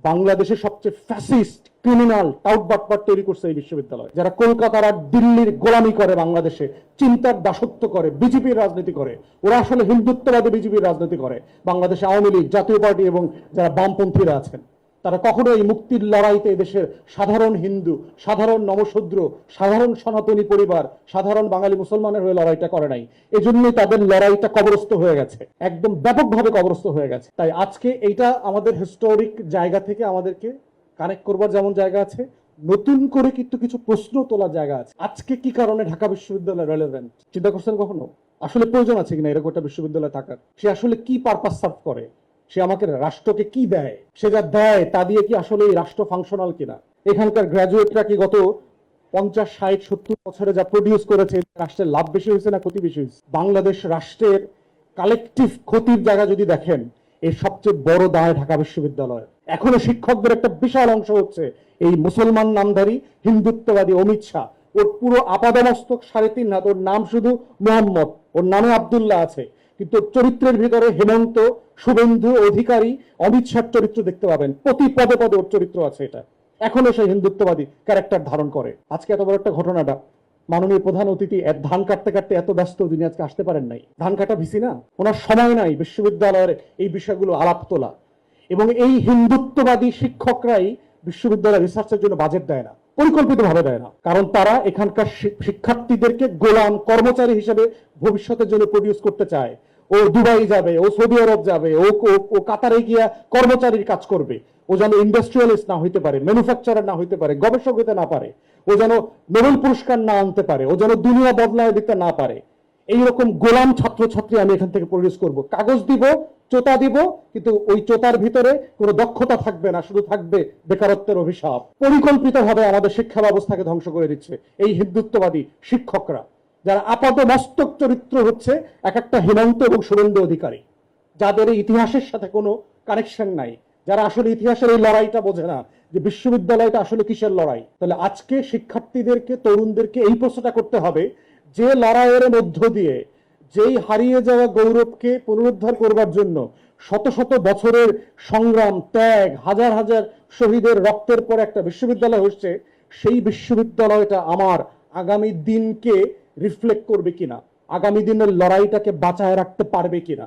বাংলাদেশের সবচেয়ে fascist criminal টাউটবাটপাট তৈরি করছে এই বিশ্ববিদ্যালয়, যারা কলকাতার আর দিল্লির গোলামি করে, বাংলাদেশে চিন্তার দাসত্ব করে, বিজেপির রাজনীতি করে। ওরা আসলে হিন্দুত্ববাদী বিজেপির রাজনীতি করে। বাংলাদেশে আওয়ামী লীগ, জাতীয় পার্টি এবং যারা বামপন্থীরা আছেন, তারা কখনো এই মুক্তির লড়াইতে দেশের সাধারণ হিন্দু, সাধারণ নমশূদ্র, সাধারণ সনাতনী পরিবার, সাধারণ বাঙালি মুসলমানের হয়ে লড়াইটা করে নাই। এজন্যই তাদের লড়াইটা কবরস্থ হয়ে গেছে, একদম ব্যাপকভাবে কবরস্থ হয়ে গেছে। তাই আজকে এইটা আমাদের হিস্টোরিক জায়গা থেকে আমাদেরকে কানেক্ট করবার যেমন জায়গা আছে, নতুন করে কিন্তু কিছু প্রশ্ন তোলার জায়গা আছে। আজকে কি কারণে ঢাকা বিশ্ববিদ্যালয় রেলেভেন্ট, চিন্তা করছেন কখনো? আসলে প্রয়োজন আছে কিনা এরকম একটা বিশ্ববিদ্যালয় থাকার? সে আসলে কি পারপাস সার্ভ করে? সে আমাকে রাষ্ট্রকে কি দেয়? সে যা দেয় তা দিয়ে কি আসলে এই রাষ্ট্র ফাংশনাল কিনা? এখানকার গ্রাজুয়েটরা কি গত 50, 60, 70 বছরে যা প্রডিউস করেছে, রাষ্ট্রের লাভ বেশি হয়েছে না ক্ষতি বেশি হয়েছে? বাংলাদেশ রাষ্ট্রের কালেকটিভ ক্ষতির জায়গা যদি দেখেন, এর সবচেয়ে বড় দায় ঢাকা বিশ্ববিদ্যালয়। এখনো শিক্ষকদের একটা বিশাল অংশ হচ্ছে এই মুসলমান নামধারী হিন্দুত্ববাদী অমিত শাহ। ওর পুরো আপাদমস্তক 3.5 হাত, ওর নাম শুধু মোহাম্মদ, ওর নামে আব্দুল্লাহ আছে, কিন্তু চরিত্রের ভিতরে হেমন্ত, শুভেন্দু অধিকারী, অমিত শাহ চরিত্র দেখতে পাবেন। প্রতি পদে পদে ওর চরিত্র আছে। এটা এখনো সেই হিন্দুত্ববাদী ক্যারেক্টার ধারণ করে। আজকে এত বড় একটা ঘটনাটা, মাননীয় প্রধান অতিথি ধান কাটতে কাটতে এত ব্যস্ত, তিনি আজকে আসতে পারেন নাই। ধান কাটা ভিসি না, ওনার সময় নাই বিশ্ববিদ্যালয়ের এই বিষয়গুলো আলাপ তোলা। এবং এই হিন্দুত্ববাদী শিক্ষকরাই বিশ্ববিদ্যালয় রিসার্চের জন্য বাজেট দেয় না, পরিকল্পিতভাবে দেয় না। কারণ তারা এখানকার শিক্ষার্থীদেরকে গোলাম কর্মচারী হিসেবে ভবিষ্যতের জন্য প্রডিউস করতে চায়। ও দুবাই যাবে, ও সৌদি আরব যাবে, ও কাতারে গিয়া কর্মচারীর কাজ করবে। ও যেন ইন্ডাস্ট্রিয়ালিস্ট না হইতে পারে, ম্যানুফ্যাকচারার না হইতে পারে, গবেষক হইতে না পারে, ও যেন নোবেল পুরস্কার না আনতে পারে, ও যেন দুনিয়া বদলায় দিতে না পারে। এইরকম গোলাম ছাত্রছাত্রী আমি এখান থেকে প্রডিউস করব। কাগজ দিব, চোতা দিব, কিন্তু ওই চোতার ভিতরে কোনো দক্ষতা থাকবে না, শুধু থাকবে বেকারত্বের অভিশাপ। পরিকল্পিতভাবে আমাদের শিক্ষা ব্যবস্থাকে ধ্বংস করে দিচ্ছে এই হিন্দুত্ববাদী শিক্ষকরা, যারা আপাত মস্তক চরিত্র হচ্ছে এক একটা হেমন্ত এবং শুভেন্দু অধিকারী, যাদের এই ইতিহাসের সাথে কোনো কানেকশন নাই, যারা আসলে ইতিহাসের এই লড়াইটা বোঝে না যে বিশ্ববিদ্যালয়টা আসলে কিসের লড়াই। তাহলে আজকে শিক্ষার্থীদেরকে, তরুণদেরকে এই প্রশ্নটা করতে হবে যে লড়াইয়ের মধ্য দিয়ে, যেই হারিয়ে যাওয়া গৌরবকে পুনরুদ্ধার করবার জন্য শত শত বছরের সংগ্রাম, ত্যাগ, হাজার হাজার শহীদের রক্তের পর একটা বিশ্ববিদ্যালয় হচ্ছে, সেই বিশ্ববিদ্যালয়টা আমার আগামী দিনকে রিফ্লেক্ট করবে কিনা, আগামী দিনের লড়াইটাকে বাঁচায় রাখতে পারবে কিনা।